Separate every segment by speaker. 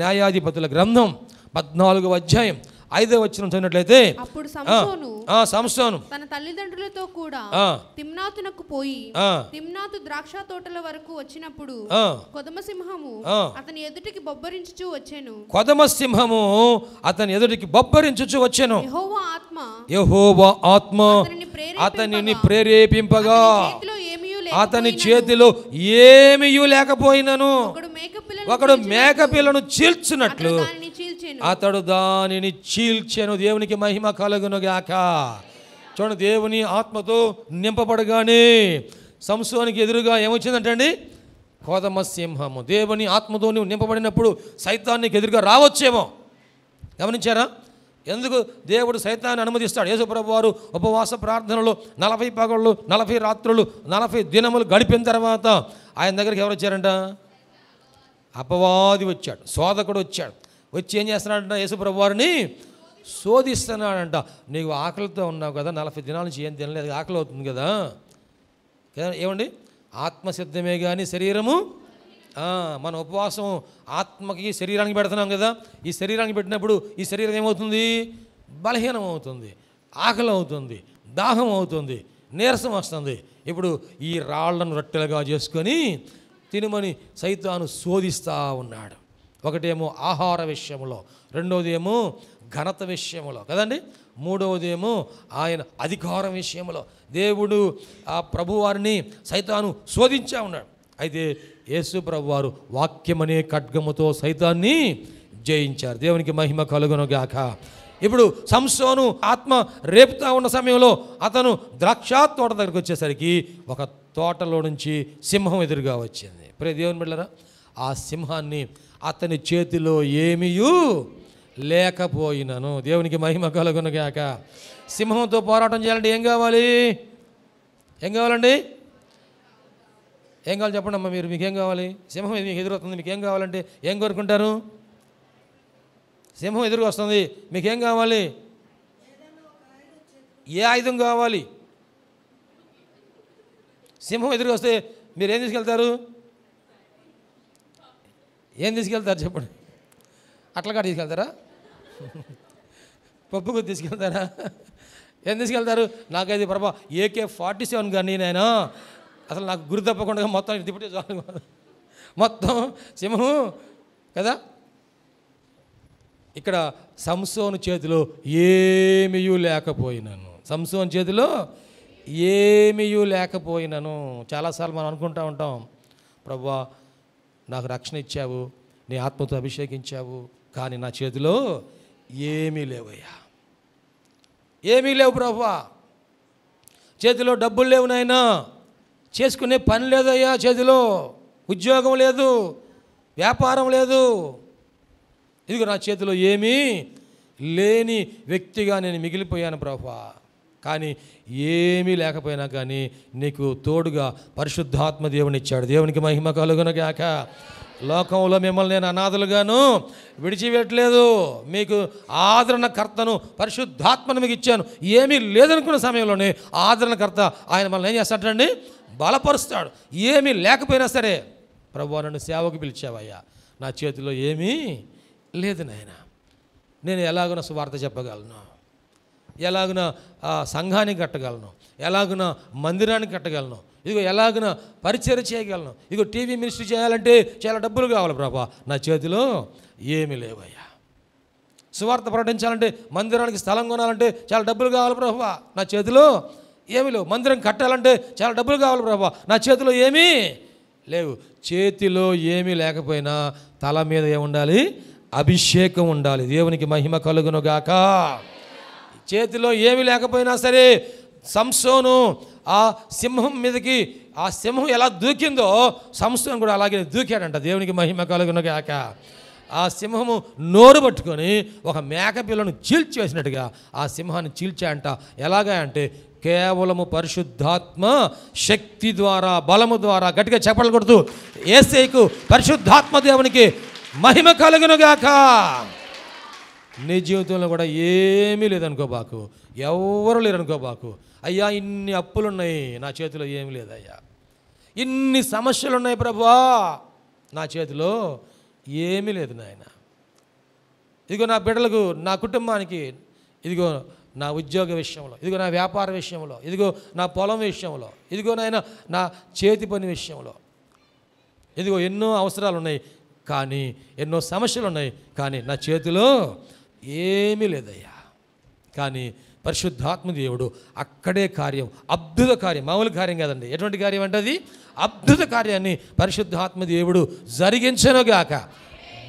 Speaker 1: న్యాయాధిపతుల గ్రంథం 14వ అధ్యాయం 5వ వచనం చదివినట్లయితే,
Speaker 2: అప్పుడు
Speaker 1: సంసోను
Speaker 2: తన తల్లిదండ్రులతో కూడా తిమ్నాతునకు పోయి తిమ్నాతు ద్రాక్ష తోటల వరకు వచ్చినప్పుడు కొదమసింహము అతని ఎదుటికి బొబ్బరించుచు వచ్చెను.
Speaker 1: కొదమసింహము అతని ఎదుటికి బొబ్బరించుచు వచ్చెను.
Speaker 2: యెహోవా ఆత్మ
Speaker 1: అతనిని ప్రేరేపింపగా అతని చేతిలో ఏమీయూ లేకపోయినను ఒకడు మేకపిల్లను చీల్చున్నట్లు అతడు దానిని చీల్చెను. దేవునికి మహిమ కలుగును గాక. చూడండి, దేవుని ఆత్మతో నింపబడగానే సంసోనికి ఎదురుగా ఏమొచ్చిందంటండి? కొదమసింహము. దేవుని ఆత్మతో నువ్వు నింపబడినప్పుడు సైతానికి ఎదురుగా రావచ్చేమో. గమనించారా? ఎందుకు దేవుడు సైతాన్ని అనుమతిస్తాడు? యేసు ప్రభువు వారు ఉపవాస ప్రార్థనలు 40 పగళ్ళు 40 రాత్రులు 40 దినములు గడిపిన తర్వాత ఆయన దగ్గరికి ఎవరు వచ్చారంట? అపవాది వచ్చాడు, శోధకుడు వచ్చాడు. వచ్చి ఏం చేస్తున్నాడంట? యేసు ప్రభువు వారిని శోధిస్తున్నాడంట. నీకు ఆకలితో ఉన్నావు కదా, 40 దినాల నుంచి ఏం తినలేదు, ఆకలి అవుతుంది కదా. ఏమండి, ఆత్మసిద్ధమే కానీ శరీరము, మన ఉపవాసం ఆత్మకి శరీరానికి పెడుతున్నాం కదా. ఈ శరీరానికి పెట్టినప్పుడు ఈ శరీరం ఏమవుతుంది? బలహీనం అవుతుంది, ఆకలి అవుతుంది, దాహం అవుతుంది, నీరసం వస్తుంది. ఇప్పుడు ఈ రాళ్లను రొట్టెలుగా చేసుకొని తినమని సైతాను శోధిస్తూ ఉన్నాడు. ఒకటేమో ఆహార విషయంలో, రెండవది ఏమో ఘనత విషయంలో కదండి, మూడవదేమో ఆయన అధికారం విషయంలో. దేవుడు ఆ ప్రభువారిని సైతాను శోధించా ఉన్నాడు. అయితే యేసు ప్రభువారు వాక్యమనే ఖడ్గముతో సైతాన్ని జయించారు. దేవునికి మహిమ కలుగును గాక. ఇప్పుడు సంసోను ఆత్మ రేపుతా ఉన్న సమయంలో అతను ద్రాక్ష తోట దగ్గరికి వచ్చేసరికి ఒక తోటలో నుంచి సింహం ఎదురుగా వచ్చింది. ప్రియ దేవుని బిడ్డలారా, ఆ సింహాన్ని అతని చేతిలో ఏమీయూ లేకపోయినను. దేవునికి మహిమ కలుగును గాక. సింహంతో పోరాటం చేయాలంటే ఏం కావాలి? ఏం కావాలండి? ఏం కావాలి చెప్పండి అమ్మా మీరు. మీకేం కావాలి? సింహం మీకు ఎదురవుతుంది, మీకేం కావాలంటే ఏం కోరుకుంటారు? సింహం ఎదురు వస్తుంది, మీకేం కావాలి? ఏ ఆయుధం కావాలి? సింహం ఎదురు వస్తే మీరు ఏం తీసుకెళ్తారు? ఏం తీసుకెళ్తారు చెప్పండి? అట్లగా తీసుకెళ్తారా? పప్పుకు తీసుకెళ్తారా? ఏం తీసుకెళ్తారు? నాకైతే ప్రభా AK-47 కానీ నేను అసలు నాకు గురి తప్పకుండా మొత్తం తిప్పితే చాలు, మొత్తం సింహం కదా. ఇక్కడ సంసోను చేతిలో ఏమీయూ లేకపోయినను. సంసోను చేతిలో ఏమీయూ లేకపోయినను. చాలాసార్లు మనం అనుకుంటూ ఉంటాం, ప్రభువా నాకు రక్షణ ఇచ్చావు, నీ ఆత్మతో అభిషేకించావు, కానీ నా చేతిలో ఏమీ లేవయ్యా, ఏమీ లేవు ప్రభువా. చేతిలో డబ్బులు లేవు నాయనా, చేసుకునే పని లేదయ్యా, చేతిలో ఉద్యోగం లేదు, వ్యాపారం లేదు, ఇదిగో నా చేతిలో ఏమీ లేని వ్యక్తిగా నేను మిగిలిపోయాను ప్రభువా. కానీ ఏమీ లేకపోయినా కానీ నీకు తోడుగా పరిశుద్ధాత్మ దేవుని ఇచ్చాడు. దేవునికి మహిమ కలుగును గాక. లోకంలో మిమ్మల్ని నేను అనాథలుగాను విడిచిపెట్టలేదు, మీకు ఆదరణకర్తను పరిశుద్ధాత్మను మీకు ఇచ్చాను. ఏమీ లేదనుకున్న సమయంలోనే ఆదరణకర్త ఆయన మనల్ని ఏం చేస్తాడండి? బలపరుస్తాడు. ఏమీ లేకపోయినా సరే, ప్రభువా నన్ను సేవకు పిలిచావయ్యా, నా చేతిలో ఏమీ లేదు నాయన, నేను ఎలాగున సువార్త చెప్పగలను, ఎలాగున సంఘానికి కట్టగలను, ఎలాగున మందిరానికి కట్టగలను, ఇదిగో ఎలాగున పరిచర్య చేయగలను, ఇదిగో టీవీ మినిస్ట్రీ చేయాలంటే చాలా డబ్బులు కావాలి ప్రభా, నా చేతిలో ఏమీ లేవయ్యా. సువార్త ప్రకటించాలంటే మందిరానికి స్థలం కొనాలంటే చాలా డబ్బులు కావాలి ప్రభా, నా చేతిలో ఏమీ లేవు. మందిరం కట్టాలంటే చాలా డబ్బులు కావాలి ప్రభా, నా చేతిలో ఏమీ లేవు. చేతిలో ఏమీ లేకపోయినా తల మీద ఏముండాలి? అభిషేకం ఉండాలి. దేవునికి మహిమ కలుగును గాక. చేతిలో ఏమీ లేకపోయినా సరే సంసోను ఆ సింహం మీదకి, ఆ సింహం ఎలా దూకిందో సంసోను కూడా అలాగే దూకాడంట. దేవునికి మహిమ కలుగును గాక. ఆ సింహము నోరు పట్టుకొని ఒక మేకపిల్లను చీల్చివేసినట్టుగా ఆ సింహాన్ని చీల్చాయంట. ఎలాగా అంటే కేవలము పరిశుద్ధాత్మ శక్తి ద్వారా, బలము ద్వారా. గట్టిగా చప్పట్లు కొడుతూ యేసయ్యకు, పరిశుద్ధాత్మ దేవునికి మహిమ కలుగునుగాక. నీ జీవితంలో కూడా ఏమీ లేదనుకోబాకు, ఎవరు లేరనుకోబాకు. అయ్యా ఇన్ని అప్పులున్నాయి, నా చేతిలో ఏమీ లేదయ్యా, ఇన్ని సమస్యలు ఉన్నాయి ప్రభువా, నా చేతిలో ఏమీ లేదు నాయన. ఇదిగో నా బిడ్డలకు, నా కుటుంబానికి, ఇదిగో నా ఉద్యోగ విషయంలో, ఇదిగో నా వ్యాపార విషయంలో, ఇదిగో నా పొలం విషయంలో, ఇదిగో నా చేతి పని విషయంలో, ఇదిగో ఎన్నో అవసరాలు ఉన్నాయి, కానీ ఎన్నో సమస్యలు ఉన్నాయి, కానీ నా చేతిలో ఏమీ లేదయ్యా. కానీ పరిశుద్ధాత్మ దేవుడు అక్కడే కార్యం, అద్భుత కార్యం, మామూలు కార్యం కాదండి. ఎటువంటి కార్యం అంటే అది అద్భుత కార్యాన్ని పరిశుద్ధాత్మ దేవుడు జరిగించనుగాక.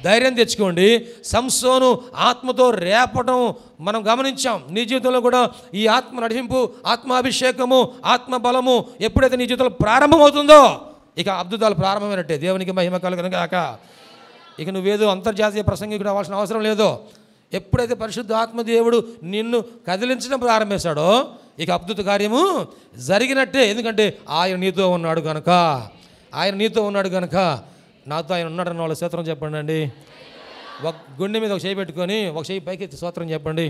Speaker 1: ధైర్యం తెచ్చుకోండి. సంసోను ఆత్మతో రేపటం మనం గమనించాం. నీ జీవితంలో కూడా ఈ ఆత్మ నడిపింపు, ఆత్మాభిషేకము, ఆత్మ బలము ఎప్పుడైతే నీ జీవితంలో ప్రారంభమవుతుందో ఇక అద్భుతాలు ప్రారంభమైనట్టే. దేవునికి మహిమ కలుగునుగాక. ఇక నువ్వేదో అంతర్జాతీయ ప్రసంగికుడు అవ్వాల్సిన అవసరం లేదు. ఎప్పుడైతే పరిశుద్ధ ఆత్మదేవుడు నిన్ను కదిలించడం ప్రారంభిస్తాడో ఇక అద్భుత కార్యము జరిగినట్టే. ఎందుకంటే ఆయన నీతో ఉన్నాడు కనుక, ఆయన నీతో ఉన్నాడు కనుక. నాతో ఆయన ఉన్నాడన్న వాళ్ళ స్తోత్రం చెప్పండి అండి. ఒక గుండె మీద ఒక చేయి పెట్టుకొని ఒక చేయి పైకి ఎత్తి స్తోత్రం చెప్పండి.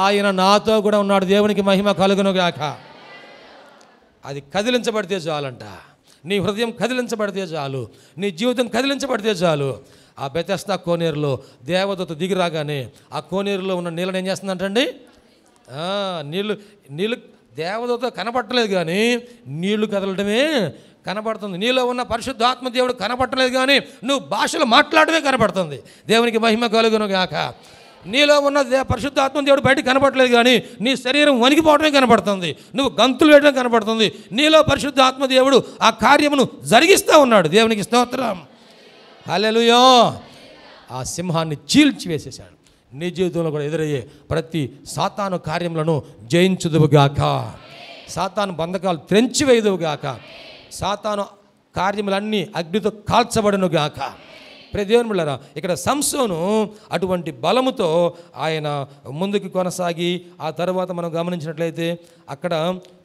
Speaker 1: ఆయన నాతో కూడా ఉన్నాడు. దేవునికి మహిమ కలుగును గాక. అది కదిలించబడితే చాలంట. నీ హృదయం కదిలించబడితే చాలు, నీ జీవితం కదిలించబడితే చాలు. ఆ బెతెస్దా కోనేరులో దేవదూత దిగి రాగానే ఆ కోనేరులో ఉన్న నీళ్ళని ఏం చేస్తుందంటండి, నీళ్ళు దేవదూత కనపట్టలేదు కానీ నీళ్లు కదలటమే కనపడుతుంది. నీలో ఉన్న పరిశుద్ధాత్మ దేవుడు కనపట్టలేదు కానీ నువ్వు భాషలు మాట్లాడమే కనపడుతుంది. దేవునికి మహిమ కలుగును గాక. నీలో ఉన్న పరిశుద్ధాత్మ దేవుడు బయట కనపడలేదు కానీ నీ శరీరం వణికిపోవడమే కనపడుతుంది, నువ్వు గంతులు వేయడం కనపడుతుంది. నీలో పరిశుద్ధాత్మ దేవుడు ఆ కార్యమును జరిగిస్తూ ఉన్నాడు. దేవునికి స్తోత్రం. హల్లెలూయా. ఆ సింహాన్ని చీల్చివేసేశాడు. నీ జీవితంలో కూడా ఎదురయ్యే ప్రతి సాతాను కార్యములను జయించుదువుగాక. సాతాను బంధకాలు త్రెంచివేయుదువుగాక. సాతాను కార్యములన్నీ అగ్నితో కాల్చబడునుగాక. ప్రియదేవులారా, ఇక్కడ సంసోను అటువంటి బలముతో ఆయన ముందుకు కొనసాగి ఆ తర్వాత మనం గమనించినట్లయితే అక్కడ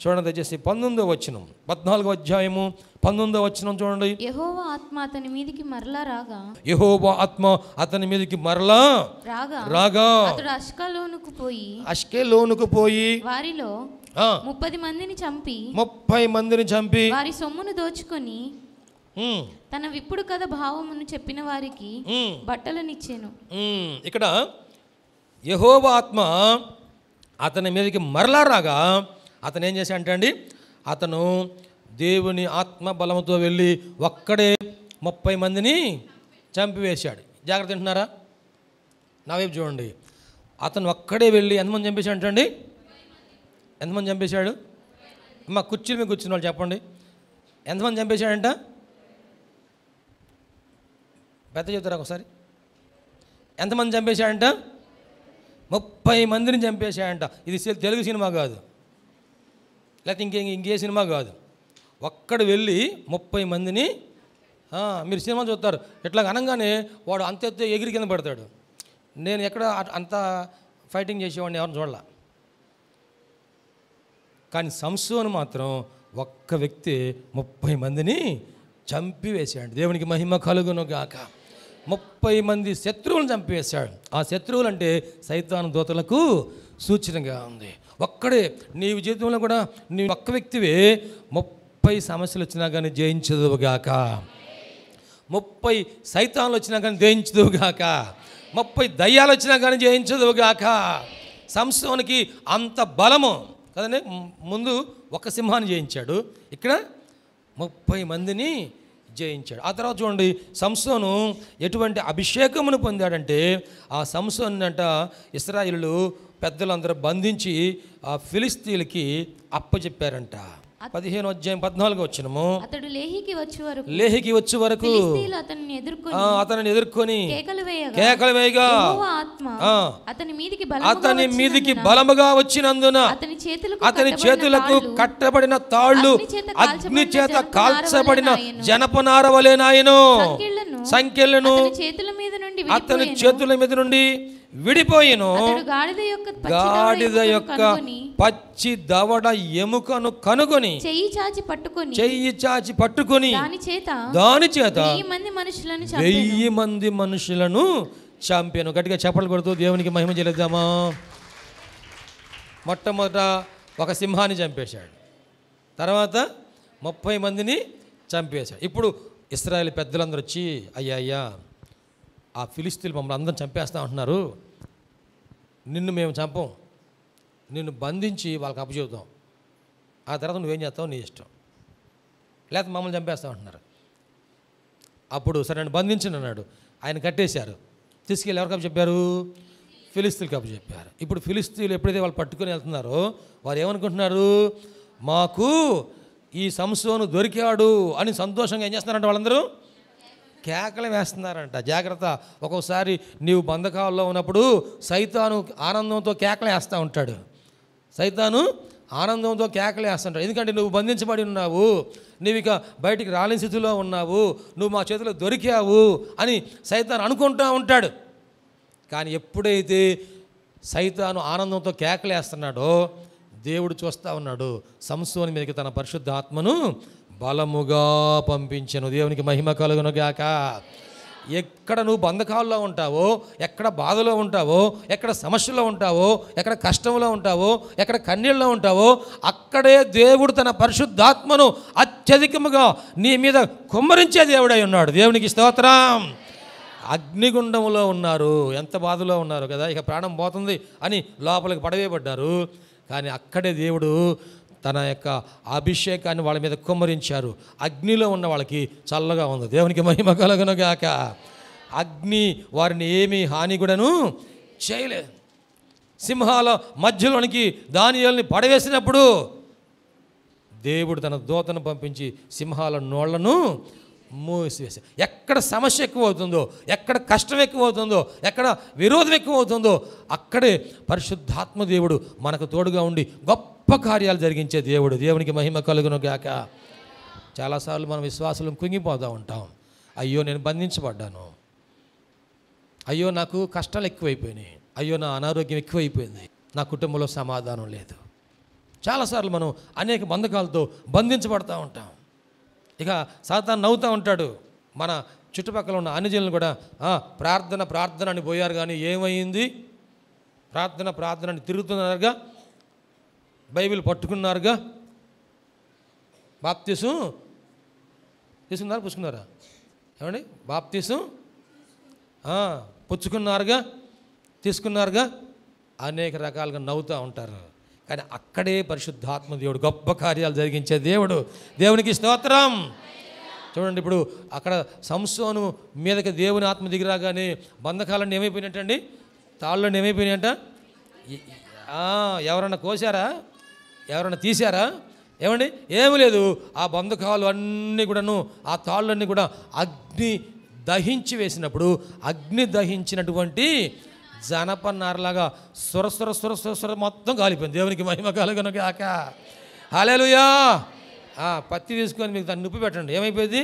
Speaker 1: చూడండి దయచేసి 19వ వచనం, 14వ అధ్యాయము 19వ వచనం చూడండి.
Speaker 2: యెహోవా ఆత్మ అతని మీదికి మరలా రాగా,
Speaker 1: యెహోవా ఆత్మ అతని మీదికి మరలా రాగా
Speaker 2: అతడు
Speaker 1: అష్కెలోనుకు పోయి
Speaker 2: వారిలో 30 మందిని చంపి వారి సొమ్మును దోచుకొని తన విప్పుడు కథ భావమును చెప్పిన వారికి బట్టలనిచ్చాను.
Speaker 1: ఇక్కడ యెహోవా ఆత్మ అతని మీదకి మరలా రాగా అతను ఏం చేశాడంటే అండి, అతను దేవుని ఆత్మ బలముతో వెళ్ళి ఒక్కడే 30 మందిని చంపివేశాడు. జాగ్రత్త వింటున్నారా? నా వైపు చూడండి. అతను ఒక్కడే వెళ్ళి ఎంతమంది చంపేశాడు అండి? ఎంతమంది చంపేశాడు? మా కుర్చీల మీద కూర్చున్న వాళ్ళు చెప్పండి. ఎంతమంది చంపేశాడంట? పెద్ద చెప్తారా ఒకసారి? ఎంతమంది చంపేశాడంట? 30 మందిని చంపేశాడంట. ఇది తెలుగు సినిమా కాదు, లేకపోతే ఇంకే సినిమా కాదు. ఒక్కడు వెళ్ళి 30 మందిని, మీరు సినిమా చూస్తారు, ఇట్లా అనగానే వాడు అంత ఎగిరి కింద పడతాడు. నేను ఎక్కడ అంత ఫైటింగ్ చేసేవాడిని ఎవరిని చూడాల. కానీ సంసోను మాత్రం ఒక్క వ్యక్తి 30 మందిని చంపివేశాడు. దేవునికి మహిమ కలుగును గాక. 30 మంది శత్రువులను చంపివేశాడు. ఆ శత్రువులు అంటే సైతాను దూతలకు సూచనగా ఉంది. ఒక్కడే నీ జీవితంలో కూడా నీ ఒక్క వ్యక్తివే 30 సమస్యలు వచ్చినా కానీ జయించదువుగాక. 30 సైతాన్లు వచ్చినా కానీ జయించదువుగాక. 30 దయ్యాలు వచ్చినా కానీ జయించదువుగాక. సంసోనికి అంత బలము కదండి. ముందు ఒక సింహాన్ని జయించాడు, ఇక్కడ 30 మందిని జయించాడు. ఆ తర్వాత చూడండి సంసోను ఎటువంటి అభిషేకమును పొందాడంటే, ఆ సంసోను అంట ఇశ్రాయేలు పెద్దలందరూ బంధించి ఆ ఫిలిస్తీన్లకి అప్పచెప్పారంట. 15వ అధ్యాయం 14వ వచనము.
Speaker 2: అతడు లేహీకి
Speaker 1: వచ్చే వరకు అతనిని ఎదుర్కొని కేకలు వేయగా అతని మీదికి బలముగా వచ్చినందున అతని చేతులకు కట్టబడిన తాళ్ళు అగ్ని చేత కాల్చబడిన జనపనార వలెనాయెను. సంకెళ్ళను అతని చేతుల మీద నుండి విడిపోయిను. గాడిద యొక్క పచ్చి దవడ ఎముకను కనుగొని చెయ్యి చాచి పట్టుకొని దాని చేత 1000 మంది మనుషులను చంపాను. గట్టిగా చప్పట్లు కొడుతూ దేవునికి మహిమ చెల్లిద్దామా. మొట్టమొదట ఒక సింహాన్ని చంపేశాడు, తర్వాత 30 మందిని చంపేశాడు. ఇప్పుడు ఇశ్రాయేలు పెద్దలందరూ వచ్చి అయ్యా ఆ ఫిలిస్తీన్లు మమ్మల్ని అందరం చంపేస్తా ఉంటున్నారు, నిన్ను మేము చంపం, నిన్ను బంధించి వాళ్ళకి అప్పచెబుతాం, ఆ తర్వాత నువ్వేం చేస్తావు నీ ఇష్టం, లేకపోతే మమ్మల్ని చంపేస్తా ఉంటున్నారు. అప్పుడు సరే నన్ను బంధించండి అన్నాడు. ఆయన కట్టేశారు, తీసుకెళ్ళి ఎవరికి అప్పచెప్పారు? ఫిలిస్తీన్లకు అప్పచెప్పారు. ఇప్పుడు ఫిలిస్తీన్లు ఎప్పుడైతే వాళ్ళు పట్టుకొని వెళ్తున్నారో వారు ఏమనుకుంటున్నారు? మాకు ఈ సంసోను దొరికాడు అని సంతోషంగా ఏం చేస్తున్నారంట? వాళ్ళందరూ కేకలు వేస్తున్నారంట. జాగ్రత్త, ఒక్కోసారి నీవు బంధకాల్లో ఉన్నప్పుడు సైతాను ఆనందంతో కేకలు వేస్తూ ఉంటాడు. సైతాను ఆనందంతో కేకలు వేస్తుంటాడు. ఎందుకంటే నువ్వు బంధించబడి ఉన్నావు, నువ్వు ఇక బయటికి రాలేని స్థితిలో ఉన్నావు, నువ్వు మా చేతిలో దొరికావు అని సైతాను అనుకుంటూ ఉంటాడు. కానీ ఎప్పుడైతే సైతాను ఆనందంతో కేకలు వేస్తున్నాడో దేవుడు చూస్తూ ఉన్నాడు. సంసోని మీదకి తన పరిశుద్ధ ఆత్మను బలముగా పంపించెను. దేవునికి మహిమ కలుగును గాక. ఎక్కడ నువ్వు బంధకాల్లో ఉంటావో, ఎక్కడ బాధలో ఉంటావో, ఎక్కడ సమస్యలో ఉంటావో, ఎక్కడ కష్టంలో ఉంటావో, ఎక్కడ కన్నీళ్ళలో ఉంటావో అక్కడే దేవుడు తన పరిశుద్ధాత్మను అత్యధికముగా నీ మీద కుమ్మరించే దేవుడై ఉన్నాడు. దేవునికి స్తోత్రం. అగ్నిగుండంలో ఉన్నారు, ఎంత బాధలో ఉన్నారు కదా, ఇక ప్రాణం పోతుంది అని లోపలికి పడవేయబడ్డారు. కానీ అక్కడే దేవుడు తన యొక్క అభిషేకాన్ని వాళ్ళ మీద కుమ్మరించారు. అగ్నిలో ఉన్న వాళ్ళకి చల్లగా ఉంది. దేవునికి మహిమ కలుగును గాక. అగ్ని వారిని ఏమీ హాని కూడాను చేయలేదు. సింహాల మధ్యలోనికి దానియేలుని పడవేసినప్పుడు దేవుడు తన దూతను పంపించి సింహాల నోళ్లను మూసివేసి, ఎక్కడ సమస్య ఎక్కువ అవుతుందో, ఎక్కడ కష్టం ఎక్కువ అవుతుందో, ఎక్కడ విరోధం ఎక్కువ అవుతుందో అక్కడే పరిశుద్ధాత్మ దేవుడు మనకు తోడుగా ఉండి గొప్ప కార్యాలు జరిగించే దేవుడు. దేవునికి మహిమ కలుగును గాక. చాలాసార్లు మనం విశ్వాసులు కుంగిపోతూ ఉంటాం. అయ్యో నేను బంధించబడ్డాను, అయ్యో నాకు కష్టాలు ఎక్కువైపోయినాయి, అయ్యో నా అనారోగ్యం ఎక్కువైపోయింది, నా కుటుంబంలో సమాధానం లేదు. చాలాసార్లు మనం అనేక బంధకాలతో బంధించబడతా ఉంటాం. ఇక సాతాను నవ్వుతూ ఉంటాడు. మన చుట్టుపక్కల ఉన్న అన్ని జనులు కూడా ప్రార్థన ప్రార్థన అని పోయారు, కానీ ఏమైంది? ప్రార్థన ప్రార్థన అని తిరుగుతున్నారుగా, బైబిల్ పట్టుకున్నారుగా, బాప్తీసం తీసుకున్నారా పుచ్చుకున్నారా? ఏమండి, బాప్తీసం పుచ్చుకున్నారుగా, తీసుకున్నారుగా, అనేక రకాలుగా నవ్వుతూ ఉంటారు. కానీ అక్కడే పరిశుద్ధాత్మ దేవుడు గొప్ప కార్యాలు జరిగించే దేవుడు. దేవునికి స్తోత్రం. చూడండి, ఇప్పుడు అక్కడ సంసోను మీదకి దేవుని ఆత్మ దిగిరాగానే బంధకాలన్నీ ఏమైపోయినట్టండి? తాళ్ళని ఏమైపోయినాయంట? ఎవరన్నా కోసారా? ఎవరన్నా తీశారా? ఏమండి, ఏమీ లేదు. ఆ బంధకాలు అన్నీ కూడాను, ఆ తాళ్ళన్నీ కూడా అగ్ని దహించి వేసినప్పుడు అగ్ని దహించినటువంటి జనపన్నారలాగా సుర సుర సుర సుర సుర మొత్తం కాలిపోయింది. దేవునికి మహిమ కలుగును గాక. హల్లెలూయా. పత్తి తీసుకొని మీకు దాన్ని నొప్పి పెట్టండి, ఏమైపోయింది?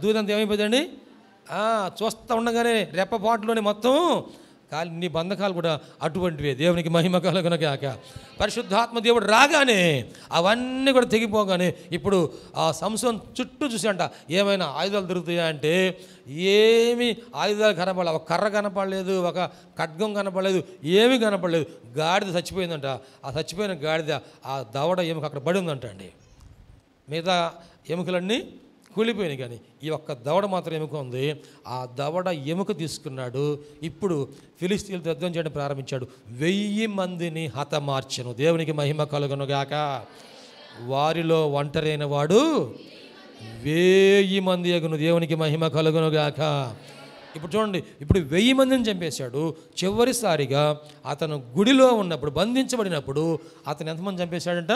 Speaker 1: దూదంతా ఏమైపోయిందండి? చూస్తూ ఉండగానే రెప్పపాటులోనే మొత్తం కాలి. నీ బంధకాలు కూడా అటువంటివే. దేవునికి మహిమ కలుగును గాక. పరిశుద్ధాత్మ దేవుడు రాగానే అవన్నీ కూడా తెగిపోగానే ఇప్పుడు ఆ సంసోను చుట్టూ చూసాంట ఏమైనా ఆయుధాలు దొరుకుతాయా అంటే ఏమీ ఆయుధాలు కనపడలేదు. ఒక కర్ర కనపడలేదు, ఒక ఖడ్గం కనపడలేదు, ఏమీ కనపడలేదు. గాడిద చచ్చిపోయిందంట. ఆ చచ్చిపోయిన గాడిద ఆ దవడ ఎముక అక్కడ పడి ఉందంట అండి. మిగతా ఎముకలన్నీ కూలిపోయినాయి, కానీ ఈ ఒక్క దవడ మాత్రం ఎముక ఉంది. ఆ దవడ ఎముక తీసుకున్నాడు. ఇప్పుడు ఫిలిస్తీన్లతో యుద్ధం చేయడం ప్రారంభించాడు. 1000 మందిని హతమార్చెను. దేవునికి మహిమ కలుగును గాక. వారిలో ఒంటరైన వాడు 1000 మంది ఎగును. దేవునికి మహిమ కలుగును గాక. ఇప్పుడు చూడండి, ఇప్పుడు 1000 మందిని చంపేశాడు. చివరిసారిగా అతను గుడిలో ఉన్నప్పుడు, బంధించబడినప్పుడు అతను ఎంతమంది చంపేశాడంట?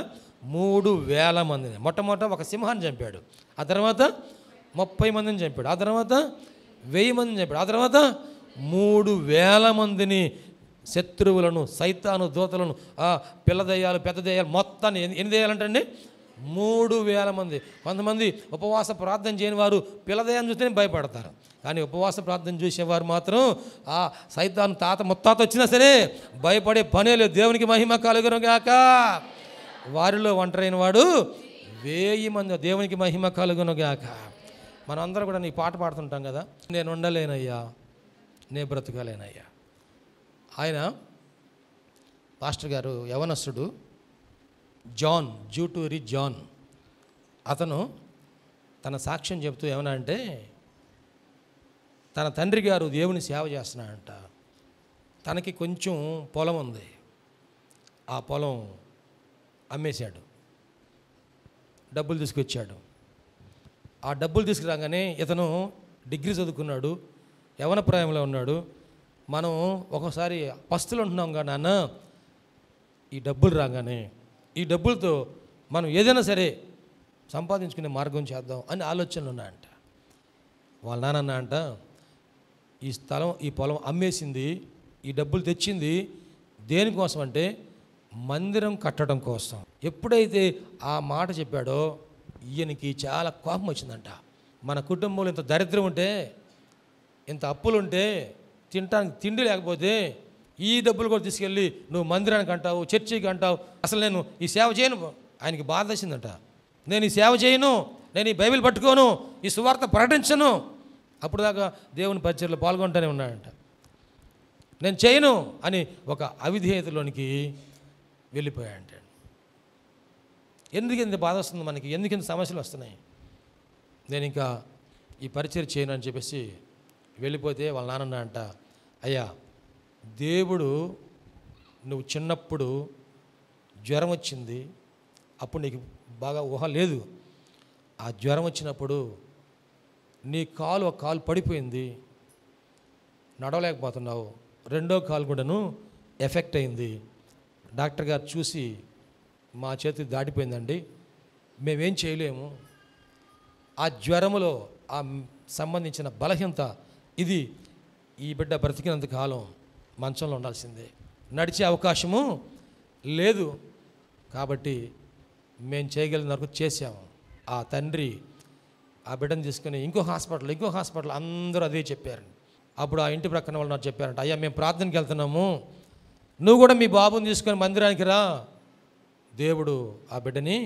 Speaker 1: 3000 మందిని. మొట్టమొదట ఒక సింహాన్ని చంపాడు, ఆ తర్వాత 30 మందిని చంపాడు, ఆ తర్వాత 1000 మందిని చంపాడు, ఆ తర్వాత 3000 మందిని శత్రువులను, సైతాను దూతలను, పిల్ల దయ్యాలు, పెద్ద దయ్యాలు మొత్తాన్ని ఎన్ని దయ్యాలంటండి? 3000 మంది. కొంతమంది ఉపవాస ప్రార్థన చేయని వారు పిల్ల దయ్యాన్ని చూస్తేనే భయపడతారు, కానీ ఉపవాస ప్రార్థన చూసేవారు మాత్రం ఆ సైతాను ముత్తాత వచ్చినా సరే భయపడే పనే లేదు. దేవునికి మహిమ కలుగును గాక. వారిలో ఒంటరైన వాడు 1000 మంది. దేవునికి మహిమ కలుగును గాక. మనందరూ కూడా నీ పాట పాడుతుంటాం కదా, నేను ఉండలేనయ్యా, నే బ్రతకలేనయ్యా. ఆయన పాస్టర్ గారు యవనస్తుడు జాన్, జూటూరి జాన్, అతను తన సాక్ష్యం చెబుతూ ఏమన్నా అంటే, తన తండ్రి గారు దేవుని సేవ చేస్తున్నాడంట. తనకి కొంచెం పొలం ఉంది, ఆ పొలం అమ్మేశాడు, డబ్బులు తీసుకొచ్చాడు. ఆ డబ్బులు తీసుకురాగానే ఇతను డిగ్రీ చదువుకున్నాడు, యవన ప్రాయంలో ఉన్నాడు. మనం ఒకసారి పస్తులు ఉంటున్నాం కదా నాన్న, ఈ డబ్బులు రాగానే ఈ డబ్బులతో మనం ఏదైనా సరే సంపాదించుకునే మార్గం చేద్దాం అని ఆలోచనలు ఉన్నాయంట. వాళ్ళ నాన్న అంట, ఈ పొలం అమ్మేసింది, ఈ డబ్బులు తెచ్చింది దేనికోసం అంటే మందిరం కట్టడం కోసం. ఎప్పుడైతే ఆ మాట చెప్పాడో ఈయనకి చాలా కోపం వచ్చిందంట. మన కుటుంబంలో ఇంత దరిద్రం ఉంటే, ఇంత అప్పులుంటే, తినటానికి తిండి లేకపోతే ఈ డబ్బులు కూడా తీసుకెళ్ళి నువ్వు మందిరానికి అంటావు, చర్చికి అంటావు, అసలు నేను ఈ సేవ చేయను. ఆయనకి బాధ వచ్చిందంట. నేను ఈ సేవ చేయను, నేను ఈ బైబిల్ పట్టుకోను, ఈ సువార్త ప్రకటించను. అప్పుడు దాకా దేవుని పరిచర్యలో పాల్గొంటూనే ఉన్నాడంట. నేను చేయను అని ఒక అవిధేయతలోనికి వెళ్ళిపోయాడంట. ఎందుకు ఇంత బాధ వస్తుంది మనకి, ఎందుకు ఇంత సమస్యలు వస్తున్నాయి, నేను ఇంకా ఈ పరిచర్య చేయను అని చెప్పేసి వెళ్ళిపోతే వాళ్ళ నాన్న అంట, అయ్యా దేవుడు నువ్వు చిన్నప్పుడు జ్వరం వచ్చింది, అప్పుడు నీకు బాగా ఊహ లేదు. ఆ జ్వరం వచ్చినప్పుడు నీ ఒక కాలు పడిపోయింది, నడవలేకపోతున్నావు, రెండో కాలు కూడాను ఎఫెక్ట్ అయింది. డాక్టర్ గారు చూసి మా చేతికి దాటిపోయిందండి, మేమేం చేయలేము, ఆ జ్వరములో ఆ సంబంధించిన బలహీనత ఇది, ఈ బిడ్డ బ్రతికినంత కాలం మంచంలో ఉండాల్సిందే, నడిచే అవకాశము లేదు, కాబట్టి మేము చేయగలిగిన వరకు చేసాము. ఆ తండ్రి ఆ బిడ్డను తీసుకుని ఇంకో హాస్పిటల్ అందరూ అదే చెప్పారు. అప్పుడు ఆ ఇంటి ప్రక్కన వాళ్ళు నాకు చెప్పారంట, అయ్యా మేము ప్రార్థనకి వెళ్తున్నాము, నువ్వు కూడా మీ బాబుని తీసుకొని మందిరానికి రా, దేవుడు ఆ బిడ్డని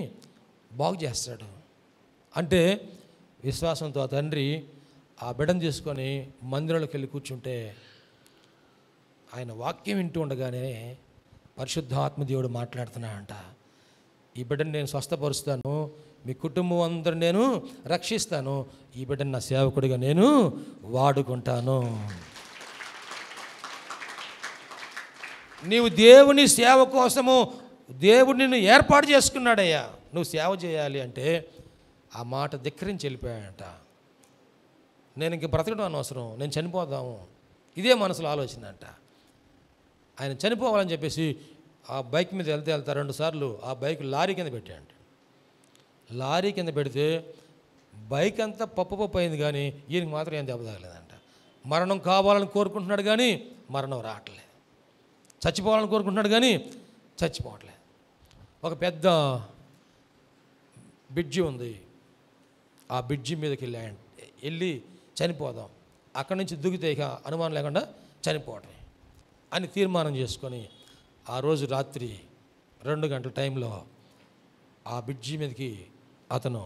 Speaker 1: బాగు చేస్తాడు అంటే విశ్వాసంతో ఆ తండ్రి ఆ బిడ్డను తీసుకొని మందిరంలోకి వెళ్ళి కూర్చుంటే ఆయన వాక్యం వింటూ ఉండగానే పరిశుద్ధాత్మ దేవుడు మాట్లాడుతున్నాడంట, ఈ బిడ్డను నేను స్వస్థపరుస్తాను, మీ కుటుంబం అందరూ నేను రక్షిస్తాను, ఈ బిడ్డను నా సేవకుడిగా నేను వాడుకుంటాను. నీవు దేవుని సేవ కోసము దేవుడు నిన్ను ఏర్పాటు చేసుకున్నాడయ్యా, నువ్వు సేవ చేయాలి అంటే ఆ మాట ధిక్కరించి వెళ్ళిపోయాడంట. నేను ఇంక బ్రతకడం అనవసరం, నేను చనిపోదాము, ఇదే మనసులో ఆలోచన అంట. ఆయన చనిపోవాలని చెప్పేసి ఆ బైక్ మీద వెళ్తే 2 సార్లు ఆ బైక్ లారీ కింద పెట్టాడంట. లారీ కింద పెడితే బైక్ అంతా పప్పు అయింది, కానీ ఈయనకి మాత్రం ఏం దెబ్బ తగలేదంట. మరణం కావాలని కోరుకుంటున్నాడు కానీ మరణం రావట్లేదు, చచ్చిపోవాలని కోరుకుంటున్నాడు కానీ చచ్చిపోవట్లేదు. ఒక పెద్ద బ్రిడ్జి ఉంది, ఆ బ్రిడ్జి మీదకి వెళ్ళి చనిపోదాం, అక్కడి నుంచి దిగితే ఇక అనుమానం లేకుండా చనిపోవటమే అని తీర్మానం చేసుకొని ఆ రోజు రాత్రి 2 గంటల టైంలో ఆ బ్రిడ్జి మీదకి అతను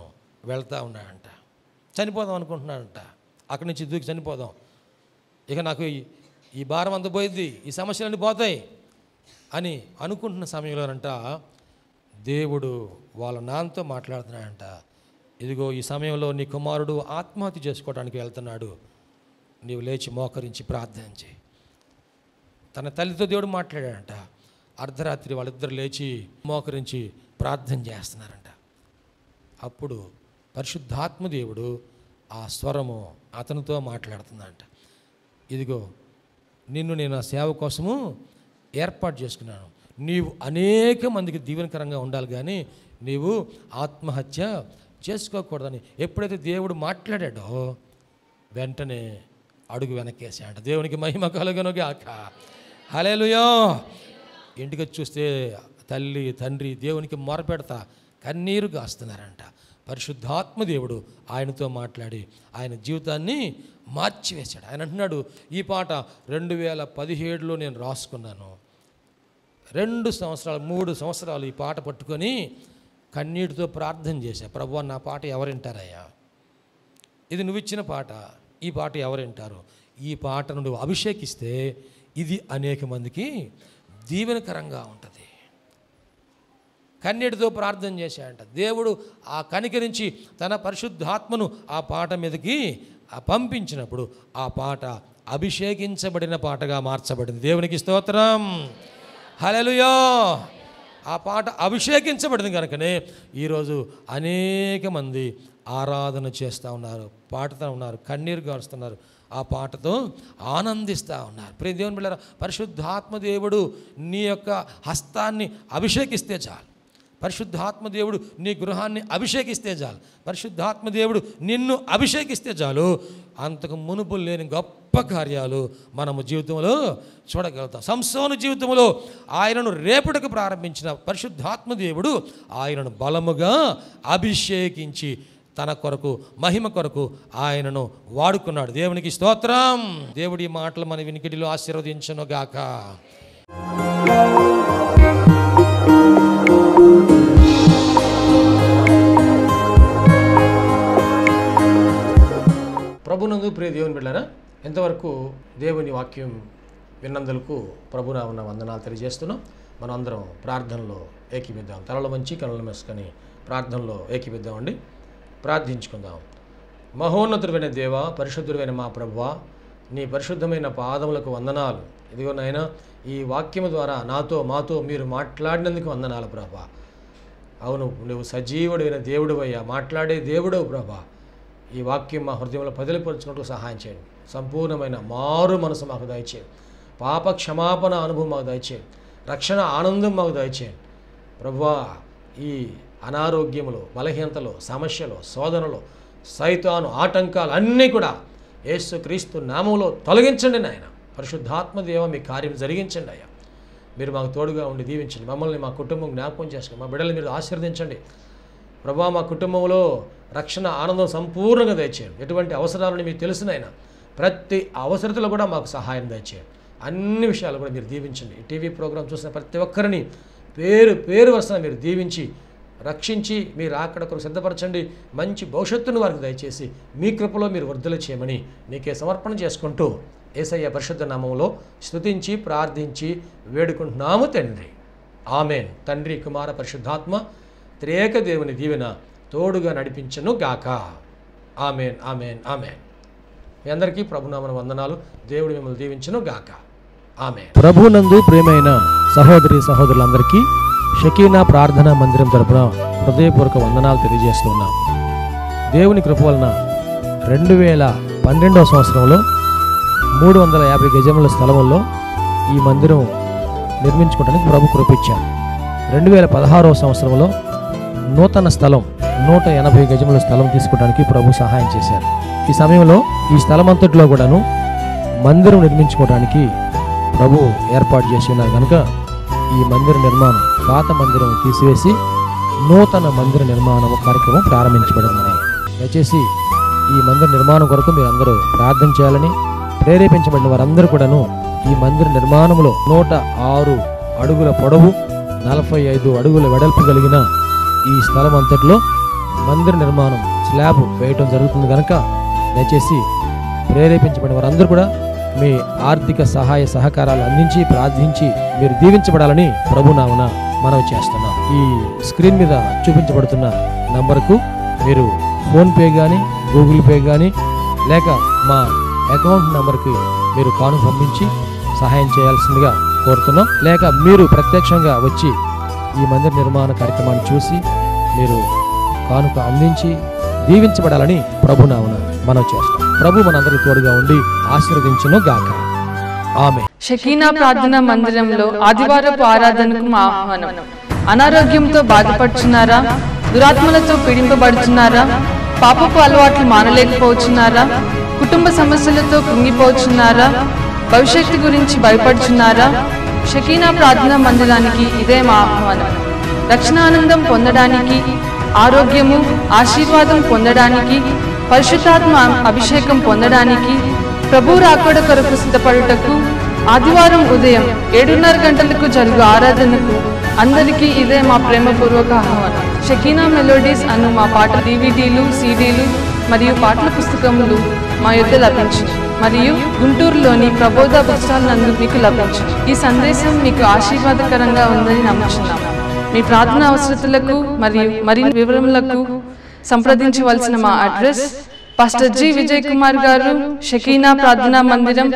Speaker 1: వెళ్తూ ఉన్నాడంట. చనిపోదాం అనుకుంటున్నాడంట, అక్కడి నుంచి దూకి చనిపోదాం, ఇక నాకు ఈ భారం అంత పోయింది, ఈ సమస్యలన్నీ పోతాయి అని అనుకుంటున్న సమయంలోనంట దేవుడు వాళ్ళ నాన్నతో మాట్లాడుతున్నాడంట, ఇదిగో ఈ సమయంలో నీ కుమారుడు ఆత్మహత్య చేసుకోవడానికి వెళ్తున్నాడు, నీవు లేచి మోకరించి ప్రార్థన చేయి. తన తల్లితో దేవుడు మాట్లాడాడంట. అర్ధరాత్రి వాళ్ళిద్దరు లేచి మోకరించి ప్రార్థన చేస్తున్నారంట. అప్పుడు పరిశుద్ధాత్మ దేవుడు ఆ స్వరము అతనితో మాట్లాడుతుందంట, ఇదిగో నిన్ను నేను ఆ సేవ కోసము ఏర్పాటు చేసుకున్నాను, నీవు అనేక మందికి దీవెనకరంగా ఉండాలి కానీ నీవు ఆత్మహత్య చేసుకోకూడదని ఎప్పుడైతే దేవుడు మాట్లాడాడో వెంటనే అడుగు వెనక్కేసాడంట. దేవునికి మహిమ కలుగునుగాక. హల్లెలూయా. ఇంటికి వచ్చి చూస్తే తల్లి తండ్రి దేవునికి మొరపెడతా కన్నీరు కాస్తున్నారంట. పరిశుద్ధాత్మ దేవుడు ఆయనతో మాట్లాడి ఆయన జీవితాన్ని మార్చివేశాడు. ఆయన అంటున్నాడు, ఈ పాట 2017లో నేను రాసుకున్నాను, 2 సంవత్సరాలు 3 సంవత్సరాలు ఈ పాట పట్టుకొని కన్నీటితో ప్రార్థన చేశా, ప్రభువా నా పాట ఎవరు వింటారయ్యా, ఇది నువ్వు ఇచ్చిన పాట, ఈ పాట ఎవరు వింటారు, ఈ పాటను నువ్వు అభిషేకిస్తే ఇది అనేక మందికి దీవెనకరంగా ఉంటుంది. కన్నీటితో ప్రార్థన చేశాడంట. దేవుడు ఆ కనికరించి తన పరిశుద్ధాత్మను ఆ పాట మీదకి పంపించినప్పుడు ఆ పాట అభిషేకించబడిన పాటగా మార్చబడింది. దేవునికి స్తోత్రం, హల్లెలూయా. ఆ పాట అభిషేకించబడింది కనుకనే ఈరోజు అనేక మంది ఆరాధన చేస్తూ ఉన్నారు, పాడుతూ ఉన్నారు, కన్నీరు గారుస్తున్నారు, ఆ పాటతో ఆనందిస్తూ ఉన్నారు. ప్రియ దేవుని బిడ్డలారా, పరిశుద్ధాత్మ దేవుడు నీ యొక్క హస్తాన్ని అభిషేకిస్తే చాలు, పరిశుద్ధాత్మ దేవుడు నీ గృహాన్ని అభిషేకిస్తే చాలు, పరిశుద్ధాత్మ దేవుడు నిన్ను అభిషేకిస్తే చాలు, అంతకు మునుపు లేని గొప్ప కార్యాలు మనము జీవితంలో చూడగలుగుతాం. సంసోను జీవితంలో ఆయనను రేపుటకు ప్రారంభించిన పరిశుద్ధాత్మ దేవుడు ఆయనను బలముగా అభిషేకించి తన కొరకు మహిమ కొరకు ఆయనను వాడుకున్నాడు. దేవునికి స్తోత్రం. దేవుడి మాటలు మన వినికిడిలో ఆశీర్వదించును గాక. ప్రభునందు ప్రియ దేవుని బిడ్డలారా, ఇంతవరకు దేవుని వాక్యం విన్నందులకు ప్రభునామమున వందనాలు తెలియజేస్తున్నాం. మనం అందరం ప్రార్థనలో ఏకీపిద్దాం. తలలు వంచి కనులు మూసుకొని ప్రార్థనలో ఏకీపిద్దామండి. ప్రార్థించుకుందాం. మహోన్నతుడైన దేవ, పరిశుద్ధుడైన మా ప్రభువా, నీ పరిశుద్ధమైన పాదములకు వందనాలు. ఇదిగో నాయనా, ఈ వాక్యము ద్వారా మాతో మీరు మాట్లాడినందుకు వందనాలు ప్రభా. అవును, నువ్వు సజీవుడైన దేవుడు అయ్యా, మాట్లాడే దేవుడవు ప్రభా. ఈ వాక్యం మా హృదయంలో పదిలిపరుచుకుంటూ సహాయం చేయండి. సంపూర్ణమైన మారు మనసు మాకు దయచేయండి. పాప క్షమాపణ అనుభవం మాకు దయచేయండి. రక్షణ ఆనందం మాకు దయచేయండి ప్రభువా. ఈ అనారోగ్యములు, బలహీనతలు, సమస్యలు, శోధనలు, సైతాను ఆటంకాలు అన్నీ కూడా యేసుక్రీస్తు నామములో తొలగించండి నాయన. పరిశుద్ధాత్మ దేవ, మీ కార్యం జరిగించండి అయ్యా. మీరు మాకు తోడుగా ఉండి దీవించండి. మమ్మల్ని, మా కుటుంబం జ్ఞాపకం చేసుకోండి. మా బిడ్డలు మీరు ఆశీర్వదించండి ప్రభువా. మా కుటుంబంలో రక్షణ ఆనందం సంపూర్ణంగా దయచేయండి. ఎటువంటి అవసరాలను మీకు తెలుసునైనా ప్రతి అవసరతలో కూడా మాకు సహాయం దయచేయండి. అన్ని విషయాలు కూడా మీరు దీవించండి. ఈ టీవీ ప్రోగ్రాం చూసిన ప్రతి ఒక్కరిని పేరు వరుసన మీరు దీవించి రక్షించి మీరు అక్కడ కొరకు సిద్ధపరచండి. మంచి భవిష్యత్తును వారికి దయచేసి మీ కృపలో మీరు వర్ధలు చేయమని నీకే సమర్పణ చేసుకుంటూ యేసయ్య పరిశుద్ధ నామములో స్తుతించి ప్రార్థించి వేడుకుంటున్నాము తండ్రి. ఆమెన్. తండ్రి, కుమార, పరిశుద్ధాత్మ త్రియేక దేవుని దీవెన తోడుగా నడిపించను గాక. Amen, amen, amen. మీ అందరికీ ప్రభునామన వందనాలు. దేవుడు మిమ్మల్ని దీవించను గాక. ఆమెన్. ప్రభునందు ప్రియమైన సహోదరి సహోదరులందరికీ షకీనా ప్రార్థనా మందిరం తరపున హృదయపూర్వక వందనాలు తెలియజేస్తున్నాం. దేవుని కృప వలన 2012వ సంవత్సరంలో 350 గజముల స్థలంలో ఈ మందిరం నిర్మించుకోవడానికి ప్రభు కృపించారు. 2016వ సంవత్సరంలో నూతన స్థలం 180 గజముల స్థలం తీసుకోవడానికి ప్రభు సహాయం చేశారు. ఈ సమయంలో ఈ స్థలం అంతట్లో కూడాను మందిరం నిర్మించుకోవడానికి ప్రభు ఏర్పాటు చేసి ఉన్నారు కనుక ఈ మందిర నిర్మాణం, పాత మందిరం తీసివేసి నూతన మందిర నిర్మాణం కార్యక్రమం ప్రారంభించబడిందని దయచేసి ఈ మందిర నిర్మాణం కొరకు మీరు అందరూ ప్రార్థన చేయాలని, ప్రేరేపించబడిన వారందరూ కూడాను ఈ మందిర నిర్మాణంలో 106 అడుగుల పొడవు 45 అడుగుల వెడల్పు కలిగిన ఈ స్థలం అంతట్లో మందిర నిర్మాణం స్లాబ్ వేయటం జరుగుతుంది కనుక దయచేసి ప్రేరేపించబడిన వారందరూ కూడా మీ ఆర్థిక సహాయ సహకారాలు అందించి ప్రార్థించి మీరు దీవించబడాలని ప్రభునామమున మనవి చేస్తున్నాం. ఈ స్క్రీన్ మీద చూపించబడుతున్న నంబర్కు మీరు ఫోన్పే కానీ, గూగుల్ పే కానీ, లేక మా అకౌంట్ నంబర్కి మీరు కానుక పంపించి సహాయం చేయాల్సిందిగా కోరుతున్నాం. లేక మీరు ప్రత్యక్షంగా వచ్చి ఈ మందిర నిర్మాణ కార్యక్రమాన్ని చూసి మీరు కానుక అందించి దీవించబడాలని ప్రభునామమున మనం చేస్తాం. ప్రభు మనందరికీ తోడుగా ఉండి ఆశీర్వదించును గాక. ఆమేన్.
Speaker 3: షకీనా ప్రార్థనా మందిరంలో ఆదివారపు ఆరాధనకు మా ఆహ్వానం. అనారోగ్యంతో బాధపడుచున్నారా? దురాత్మలతో పీడింపబడుచున్నారా? పాపపు అలవాట్లు మానలేకపోతున్నారా? కుటుంబ సమస్యలతో కృంగిపోతున్నారా? భవిష్యత్తు గురించి భయపడుచున్నారా? షకీనా ప్రార్థనా మందిరానికి ఇదే మా ఆహ్వానం. రక్షణానందం పొందడానికి, ఆరోగ్యము, ఆశీర్వాదం పొందడానికి, పరిశుద్ధాత్మ అభిషేకం పొందడానికి, ప్రభు రాకడ కొరకు సిద్ధపడుటకు ఆదివారం ఉదయం 7:30 గంటలకు జరుగు ఆరాధనకు అందరికీ ఇదే మా ప్రేమపూర్వక ఆహ్వానం. షకీనా మెలోడీస్ అను మా పాట DVDలు, CDలు మరియు పాటల పుస్తకములు మా యొద్ద లభించును. మరియు గుంటూరులోని ప్రబోధ బుక్ స్టాల్ నందు మీకు లభించును. ఈ సందేశం మీకు ఆశీర్వాదకరంగా ఉందని నమ్ముచున్నాము. మీ ప్రార్థన అవసరతలకు మరియు మరిన్ని వివరములకు సంప్రదించవలసిన మా address pastor G Vijay Kumar గారు, షకీనా ప్రార్థనా మందిరం,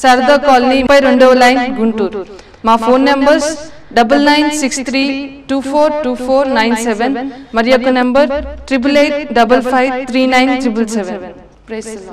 Speaker 3: శారదా కాలనీ, 32వ లైన్, గుంటూరు. మా ఫోన్ నెంబర్స్ 9963242497 మరియు ఒక నెంబర్ 8885539777. Praise the lord.